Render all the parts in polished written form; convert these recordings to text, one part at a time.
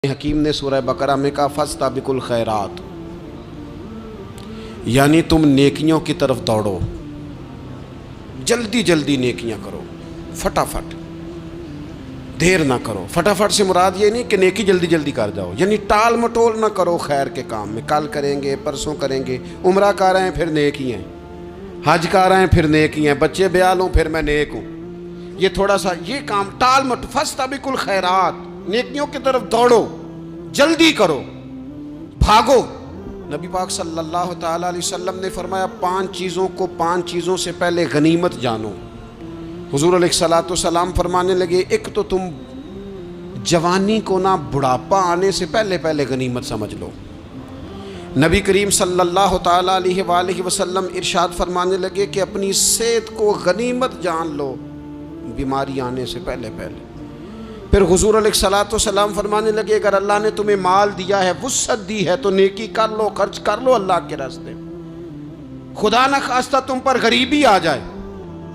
حکیم نے سورہ بقرہ میں کہا فاستبقوا الخیرات، یعنی تم نیکیوں کی طرف دوڑو، جلدی جلدی نیکیاں کرو، فٹافٹ، دیر نہ کرو۔ فٹافٹ سے مراد یہ نہیں کہ نیکی جلدی جلدی کر جاؤ، یعنی ٹال مٹول نہ کرو خیر کے کام میں، کل کریں گے پرسوں کریں گے، عمرہ کر رہے ہیں پھر نیکی ہیں، حج کر رہے ہیں پھر نیکی ہیں، بچے بیال ہوں پھر میں نیک ہوں، یہ تھوڑا سا یہ کام ٹال مٹ۔ فاستبقوا الخیرات، نیکیوں کی طرف دوڑو، جلدی کرو، بھاگو۔ نبی پاک صلی اللہ تعالیٰ علیہ وسلم نے فرمایا 5 چیزوں سے پہلے غنیمت جانو۔ حضور علیہ الصلوۃ والسلام فرمانے لگے، ایک تو تم جوانی کو نہ بڑھاپا آنے سے پہلے غنیمت سمجھ لو۔ نبی کریم صلی اللہ تعالیٰ علیہ وآلہ وسلم ارشاد فرمانے لگے کہ اپنی صحت کو غنیمت جان لو بیماری آنے سے پہلے۔ پھر حضور علیہ الصلوۃ والسلام فرمانے لگے، اگر اللہ نے تمہیں مال دیا ہے، وسعت دی ہے، تو نیکی کر لو، خرچ کر لو اللہ کے راستے میں، خدا نہ خواستہ تم پر غریبی آ جائے۔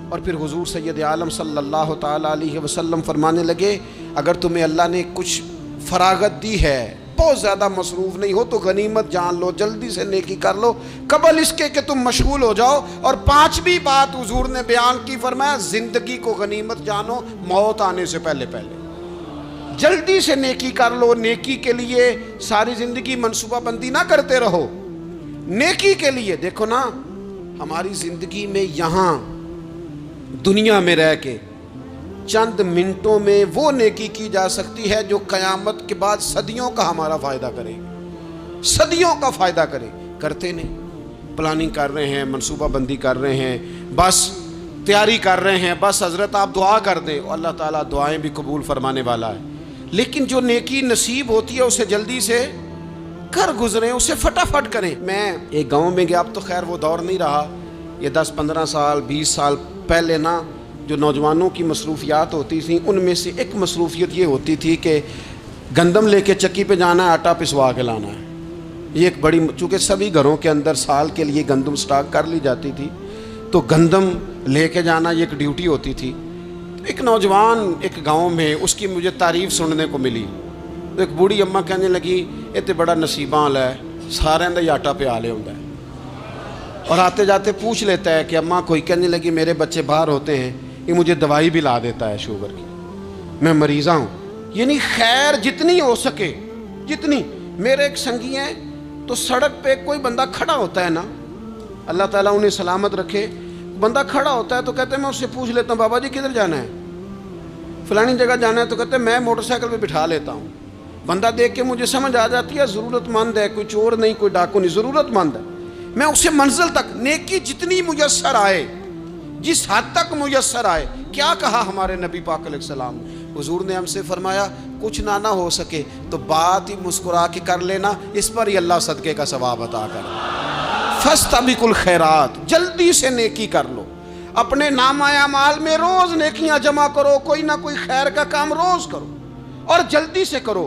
اور پھر حضور سید عالم صلی اللہ تعالیٰ علیہ وسلم فرمانے لگے، اگر تمہیں اللہ نے کچھ فراغت دی ہے، بہت زیادہ مصروف نہیں ہو، تو غنیمت جان لو، جلدی سے نیکی کر لو قبل اس کے کہ تم مشغول ہو جاؤ۔ اور 5ویں بات حضور نے بیان کی، فرمایا زندگی کو غنیمت جانو موت آنے سے پہلے۔ جلدی سے نیکی کر لو، نیکی کے لیے ساری زندگی منصوبہ بندی نہ کرتے رہو، نیکی کے لیے دیکھو نا، ہماری زندگی میں یہاں دنیا میں رہ کے چند منٹوں میں وہ نیکی کی جا سکتی ہے جو قیامت کے بعد صدیوں کا ہمارا فائدہ کرے، صدیوں کا فائدہ کرے۔ کرتے نہیں، پلاننگ کر رہے ہیں، منصوبہ بندی کر رہے ہیں، بس تیاری کر رہے ہیں، بس حضرت آپ دعا کر دیں، اللہ تعالیٰ دعائیں بھی قبول فرمانے والا ہے، لیکن جو نیکی نصیب ہوتی ہے اسے جلدی سے کر گزریں، اسے فٹافٹ کریں۔ میں ایک گاؤں میں گیا، اب تو خیر وہ دور نہیں رہا، یہ 10-15 سال 20 سال پہلے نا جو نوجوانوں کی مصروفیات ہوتی تھیں، ان میں سے ایک مصروفیت یہ ہوتی تھی کہ گندم لے کے چکی پہ جانا ہے، آٹا پسوا کے لانا ہے۔ یہ ایک بڑی، چونکہ سبھی گھروں کے اندر سال کے لیے گندم سٹاک کر لی جاتی تھی، تو گندم لے کے جانا یہ ایک ڈیوٹی ہوتی تھی۔ ایک نوجوان ایک گاؤں میں، اس کی مجھے تعریف سننے کو ملی، تو ایک بوڑھی اماں کہنے لگی، یہ تو بڑا نصیباں والا ہے، سارے دا ہی آٹا پہ آ لے ہوتا ہے، اور آتے جاتے پوچھ لیتا ہے کہ اماں کوئی، کہنے لگی میرے بچے باہر ہوتے ہیں، یہ مجھے دوائی بھی لا دیتا ہے شوگر کی، میں مریضہ ہوں۔ یعنی خیر جتنی ہو سکے، جتنی۔ میرے ایک سنگی ہیں، تو سڑک پہ کوئی بندہ کھڑا ہوتا ہے نا، اللہ تعالیٰ انہیں سلامت رکھے، بندہ کھڑا ہوتا ہے تو کہتے ہیں میں اس سے پوچھ لیتا ہوں، بابا جی کدھر جانا ہے، فلانی جگہ جانا ہے، تو کہتے ہیں میں موٹر سائیکل پہ بٹھا لیتا ہوں۔ بندہ دیکھ کے مجھے سمجھ آ جاتی ہے ضرورت مند ہے، کوئی چور نہیں، کوئی ڈاکو نہیں، ضرورت مند ہے، میں اسے منزل تک، نیکی جتنی میسر آئے، جس حد تک میسر آئے۔ کیا کہا ہمارے نبی پاک علیہ السلام، حضور نے ہم سے فرمایا کچھ نہ ہو سکے تو بات ہی مسکرا کے کر لینا، اس پر ہی اللہ صدقے کا ثواب عطا کر۔ فاستبقوا الخیرات، جلدی سے نیکی کر لو، اپنے نامہ اعمال میں روز نیکیاں جمع کرو، کوئی نہ کوئی خیر کا کام روز کرو، اور جلدی سے کرو۔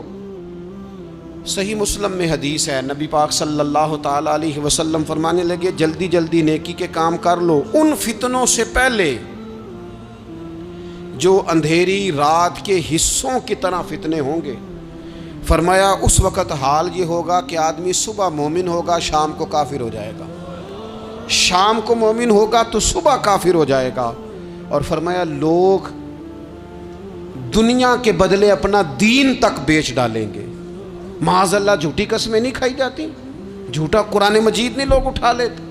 صحیح مسلم میں حدیث ہے، نبی پاک صلی اللہ تعالیٰ علیہ وسلم فرمانے لگے، جلدی جلدی نیکی کے کام کر لو ان فتنوں سے پہلے جو اندھیری رات کے حصوں کی طرح فتنے ہوں گے۔ فرمایا اس وقت حال یہ ہوگا کہ آدمی صبح مومن ہوگا، شام کو کافر ہو جائے گا، شام کو مومن ہوگا تو صبح کافر ہو جائے گا۔ اور فرمایا لوگ دنیا کے بدلے اپنا دین تک بیچ ڈالیں گے۔ معاذ اللہ جھوٹی قسمیں نہیں کھائی جاتی، جھوٹا قرآن مجید نہیں لوگ اٹھا لیتے،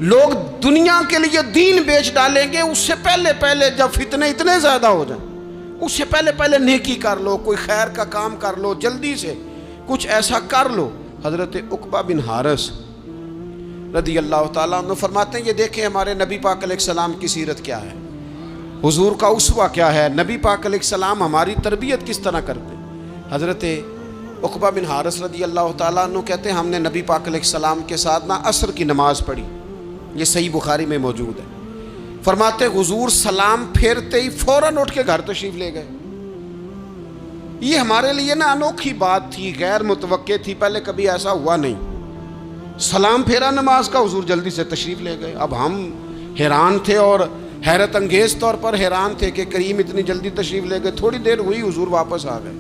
لوگ دنیا کے لیے دین بیچ ڈالیں گے۔ اس سے پہلے جب فتنے اتنے زیادہ ہو جائیں، اس سے پہلے نیکی کر لو، کوئی خیر کا کام کر لو، جلدی سے کچھ ایسا کر لو۔ حضرت عقبہ بن حارث رضی اللہ تعالیٰ عنہ فرماتے ہیں، یہ دیکھیں ہمارے نبی پاک علیہ السلام کی سیرت کیا ہے، حضور کا اسوہ کیا ہے، نبی پاک علیہ السلام ہماری تربیت کس طرح کرتے۔ حضرت عقبہ بن حارث رضی اللہ تعالیٰ عنہ کہتے ہیں، ہم نے نبی پاک علیہ السلام کے ساتھ عصر کی نماز پڑھی، یہ صحیح بخاری میں موجود ہے۔ فرماتے حضور سلام پھیرتے ہی فوراً اٹھ کے گھر تشریف لے گئے۔ یہ ہمارے لیے نا انوکھی بات تھی، غیر متوقع تھی، پہلے کبھی ایسا ہوا نہیں۔ سلام پھیرا نماز کا، حضور جلدی سے تشریف لے گئے۔ اب ہم حیران تھے، اور حیرت انگیز طور پر حیران تھے کہ کریم اتنی جلدی تشریف لے گئے۔ تھوڑی دیر ہوئی حضور واپس آ گئے۔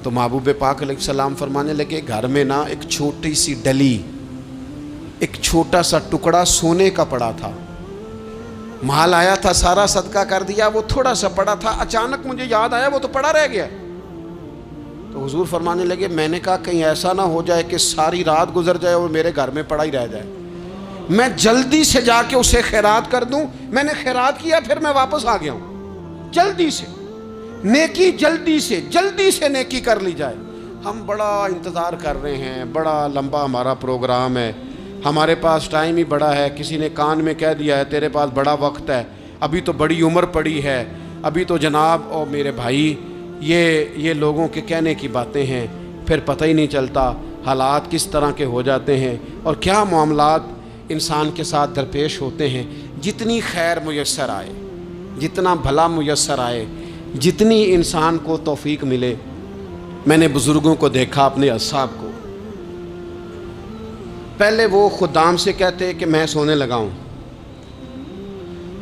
تو محبوب پاک علیہ السلام فرمانے لگے گھر میں نا ایک چھوٹی سی ڈلی، ایک چھوٹا سا ٹکڑا سونے کا پڑا تھا، مال آیا تھا سارا صدقہ کر دیا، وہ تھوڑا سا پڑا تھا، اچانک مجھے یاد آیا وہ تو پڑا رہ گیا۔ تو حضور فرمانے لگے میں نے کہا کہیں ایسا نہ ہو جائے کہ ساری رات گزر جائے اور میرے گھر میں پڑا ہی رہ جائے، میں جلدی سے جا کے اسے خیرات کر دوں۔ میں نے خیرات کیا، پھر میں واپس آ گیا ہوں۔ جلدی سے نیکی، جلدی سے نیکی کر لی جائے۔ ہم بڑا انتظار کر رہے ہیں، بڑا لمبا ہمارا پروگرام ہے، ہمارے پاس ٹائم ہی بڑا ہے، کسی نے کان میں کہہ دیا ہے تیرے پاس بڑا وقت ہے، ابھی تو بڑی عمر پڑی ہے، ابھی تو جناب او میرے بھائی یہ لوگوں کے کہنے کی باتیں ہیں، پھر پتہ ہی نہیں چلتا حالات کس طرح کے ہو جاتے ہیں اور کیا معاملات انسان کے ساتھ درپیش ہوتے ہیں۔ جتنی خیر میسر آئے، جتنا بھلا میسر آئے، جتنی انسان کو توفیق ملے۔ میں نے بزرگوں کو دیکھا، اپنے اصحاب کو، پہلے وہ خدام سے کہتے کہ میں سونے لگا ہوں،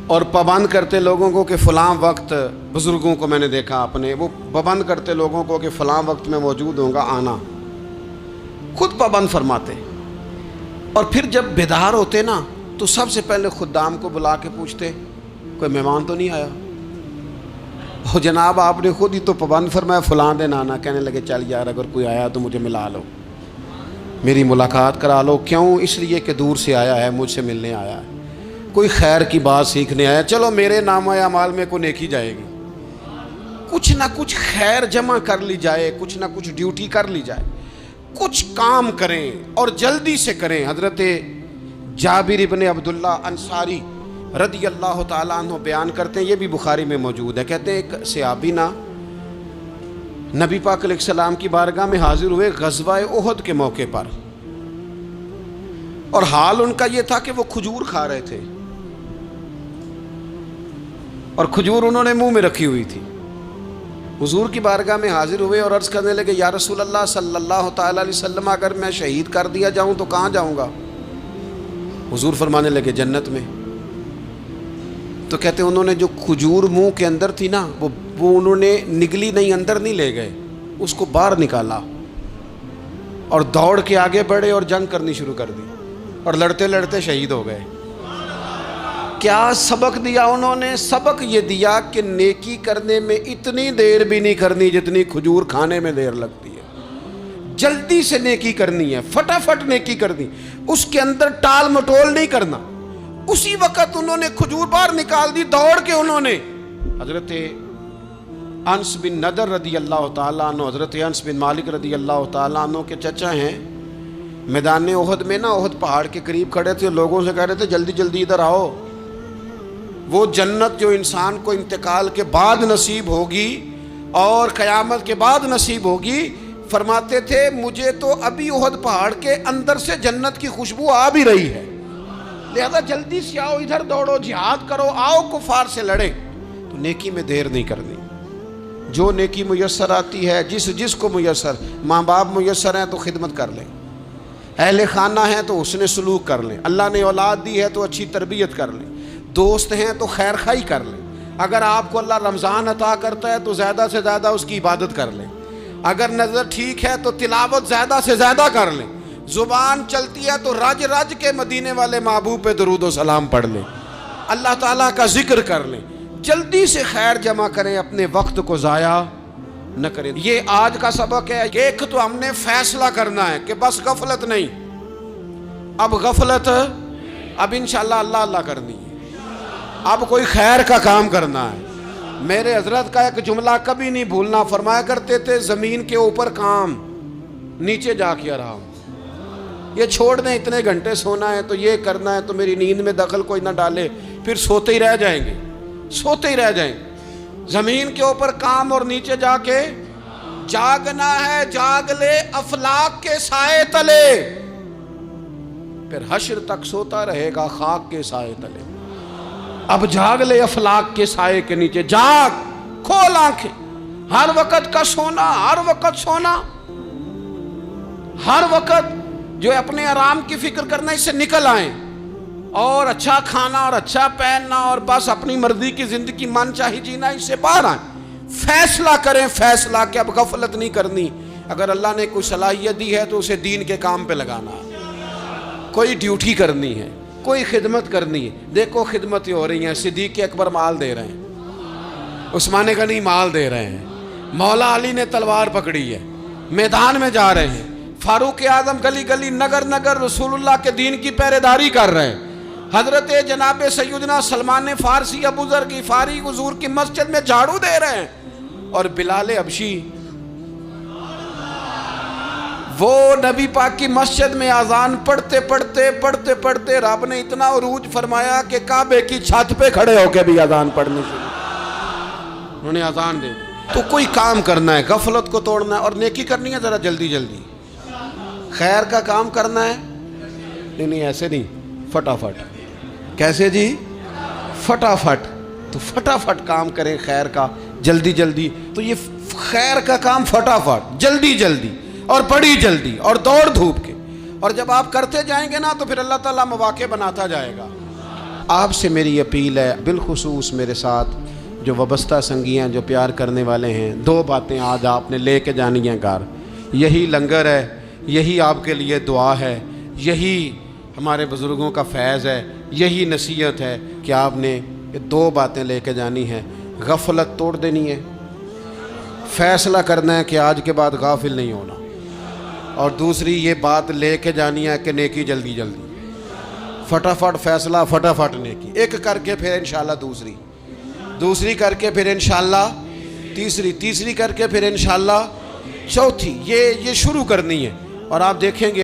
اور پابند کرتے لوگوں کو کہ فلاں وقت، بزرگوں کو میں نے دیکھا اپنے، وہ پابند کرتے لوگوں کو کہ فلاں وقت میں موجود ہوں گا، آنا، خود پابند فرماتے۔ اور پھر جب بیدار ہوتے نا تو سب سے پہلے خدام کو بلا کے پوچھتے کوئی مہمان تو نہیں آیا؟ وہ جناب آپ نے خود ہی تو پابند فرمایا فلاں دن آنا۔ کہنے لگے چل یار اگر کوئی آیا تو مجھے ملا لو، میری ملاقات کرا لو۔ کیوں؟ اس لیے کہ دور سے آیا ہے، مجھ سے ملنے آیا ہے، کوئی خیر کی بات سیکھنے آیا، چلو میرے نامہ اعمال میں کوئی نیکی جائے گی، کچھ نہ کچھ خیر جمع کر لی جائے، کچھ نہ کچھ ڈیوٹی کر لی جائے، کچھ کام کریں اور جلدی سے کریں۔ حضرت جابر ابن عبداللہ انصاری رضی اللہ تعالیٰ عنہ بیان کرتے ہیں، یہ بھی بخاری میں موجود ہے، کہتے ہیں ایک صحابی نا نبی پاک علیہ السلام کی بارگاہ میں حاضر ہوئے غزوہ احد کے موقع پر، اور حال ان کا یہ تھا کہ وہ کھجور کھا رہے تھے، اور کھجور انہوں نے منہ میں رکھی ہوئی تھی۔ حضور کی بارگاہ میں حاضر ہوئے اور عرض کرنے لگے یا رسول اللہ صلی اللہ تعالیٰ علیہ وسلم اگر میں شہید کر دیا جاؤں تو کہاں جاؤں گا؟ حضور فرمانے لگے جنت میں۔ تو کہتے ہیں انہوں نے جو کھجور منہ کے اندر تھی نا وہ انہوں نے نگلی نہیں، اندر نہیں لے گئے، اس کو باہر نکالا اور دوڑ کے آگے بڑھے اور جنگ کرنی شروع کر دی، اور لڑتے لڑتے شہید ہو گئے۔ کیا سبق دیا انہوں نے؟ سبق یہ دیا کہ نیکی کرنے میں اتنی دیر بھی نہیں کرنی جتنی کھجور کھانے میں دیر لگتی ہے۔ جلدی سے نیکی کرنی ہے، فٹافٹ نیکی کرنی، اس کے اندر ٹال مٹول نہیں کرنا۔ اسی وقت انہوں نے کھجور باہر نکال دی، دوڑ کے انہوں نے حضرت انس بن نضر رضی اللہ تعالیٰ عنہ، حضرت انس بن مالک رضی اللہ تعالیٰ عنہ کے چچا ہیں، میدان احد میں نا، احد پہاڑ کے قریب کھڑے تھے، لوگوں سے کہہ رہے تھے جلدی جلدی ادھر آؤ، وہ جنت جو انسان کو انتقال کے بعد نصیب ہوگی اور قیامت کے بعد نصیب ہوگی، فرماتے تھے مجھے تو ابھی احد پہاڑ کے اندر سے جنت کی خوشبو آ بھی رہی ہے، لہذا جلدی سے آؤ، ادھر دوڑو، جہاد کرو، آؤ کفار سے لڑیں۔ تو نیکی میں دیر نہیں کرنی، جو نیکی میسر آتی ہے، جس کو میسر، ماں باپ میسر ہیں تو خدمت کر لیں، اہل خانہ ہیں تو حسن سلوک کر لیں، اللہ نے اولاد دی ہے تو اچھی تربیت کر لیں، دوست ہیں تو خیر خواہی کر لیں، اگر آپ کو اللہ رمضان عطا کرتا ہے تو زیادہ سے زیادہ اس کی عبادت کر لیں، اگر نظر ٹھیک ہے تو تلاوت زیادہ سے زیادہ کر لیں، زبان چلتی ہے تو رج رج کے مدینے والے محبوب پہ درود و سلام پڑھ لیں، اللہ تعالیٰ کا ذکر کر لیں، جلدی سے خیر جمع کریں، اپنے وقت کو ضائع نہ کریں۔ یہ آج کا سبق ہے۔ ایک تو ہم نے فیصلہ کرنا ہے کہ بس غفلت نہیں، اب غفلت، اب انشاءاللہ اللہ اللہ کرنی ہے، اب کوئی خیر کا کام کرنا ہے۔ میرے حضرت کا ایک جملہ کبھی نہیں بھولنا، فرمایا کرتے تھے زمین کے اوپر کام، نیچے جا کے آرام، یہ چھوڑ دیں اتنے گھنٹے سونا ہے تو یہ کرنا ہے تو میری نیند میں دخل کوئی نہ ڈالے، پھر سوتے ہی رہ جائیں گے، سوتے ہی رہ جائیں گے۔ زمین کے اوپر کام اور نیچے جا کے جاگنا ہے، جاگ لے افلاک کے سائے تلے، پھر حشر تک سوتا رہے گا خاک کے سائے تلے۔ اب جاگ لے افلاک کے سائے کے نیچے، جاگ، کھول آنکھیں، ہر وقت کا سونا، ہر وقت سونا، ہر وقت جو اپنے آرام کی فکر کرنا، اس سے نکل آئیں، اور اچھا کھانا اور اچھا پہننا اور بس اپنی مرضی کی زندگی من چاہی جینا، اس سے باہر آئیں، فیصلہ کریں فیصلہ کہ اب غفلت نہیں کرنی. اگر اللہ نے کوئی صلاحیت دی ہے تو اسے دین کے کام پہ لگانا ہے. کوئی ڈیوٹی کرنی ہے, کوئی خدمت کرنی ہے. دیکھو خدمتیں ہو رہی ہیں, صدیق اکبر مال دے رہے ہیں, عثمان غنی مال دے رہے ہیں, مولا علی نے تلوار پکڑی ہے, میدان میں جا رہے ہیں, فاروق اعظم گلی گلی نگر نگر رسول اللہ کے دین کی پہرے داری کر رہے ہیں, حضرت جناب سیدنا سلمان فارسی ابو ذر غفاری حضور کی مسجد میں جھاڑو دے رہے ہیں, اور بلال حبشی وہ نبی پاک کی مسجد میں اذان پڑھتے پڑھتے رب نے اتنا عروج فرمایا کہ کعبے کی چھت پہ کھڑے ہو کے بھی اذان پڑھنی شروع, انہوں نے اذان دے دی. تو کوئی کام کرنا ہے, غفلت کو توڑنا ہے اور نیکی کرنی ہے ذرا جلدی جلدی. خیر کا کام کرنا ہے, نہیں ایسے نہیں, فٹافٹ. کیسے جی؟ فٹافٹ. تو فٹافٹ کام کریں خیر کا, جلدی جلدی. تو یہ خیر کا کام فٹافٹ, جلدی جلدی اور بڑی جلدی اور دوڑ دھوپ کے. اور جب آپ کرتے جائیں گے نا تو پھر اللہ تعالیٰ مواقع بناتا جائے گا. آپ سے میری اپیل ہے, بالخصوص میرے ساتھ جو وابستہ سنگی ہیں, جو پیار کرنے والے ہیں, 2 باتیں آج آپ نے لے کے جانی ہیں گھر. یہی لنگر ہے, یہی آپ کے لیے دعا ہے, یہی ہمارے بزرگوں کا فیض ہے, یہی نصیحت ہے کہ آپ نے یہ 2 باتیں لے کے جانی ہیں. غفلت توڑ دینی ہے, فیصلہ کرنا ہے کہ آج کے بعد غافل نہیں ہونا, اور دوسری یہ بات لے کے جانی ہے کہ نیکی جلدی جلدی, فٹافٹ فیصلہ فٹافٹ نیکی. ایک کر کے پھر انشاءاللہ دوسری کر کے پھر انشاءاللہ تیسری کر کے پھر انشاءاللہ چوتھی. یہ شروع کرنی ہے, اور آپ دیکھیں گے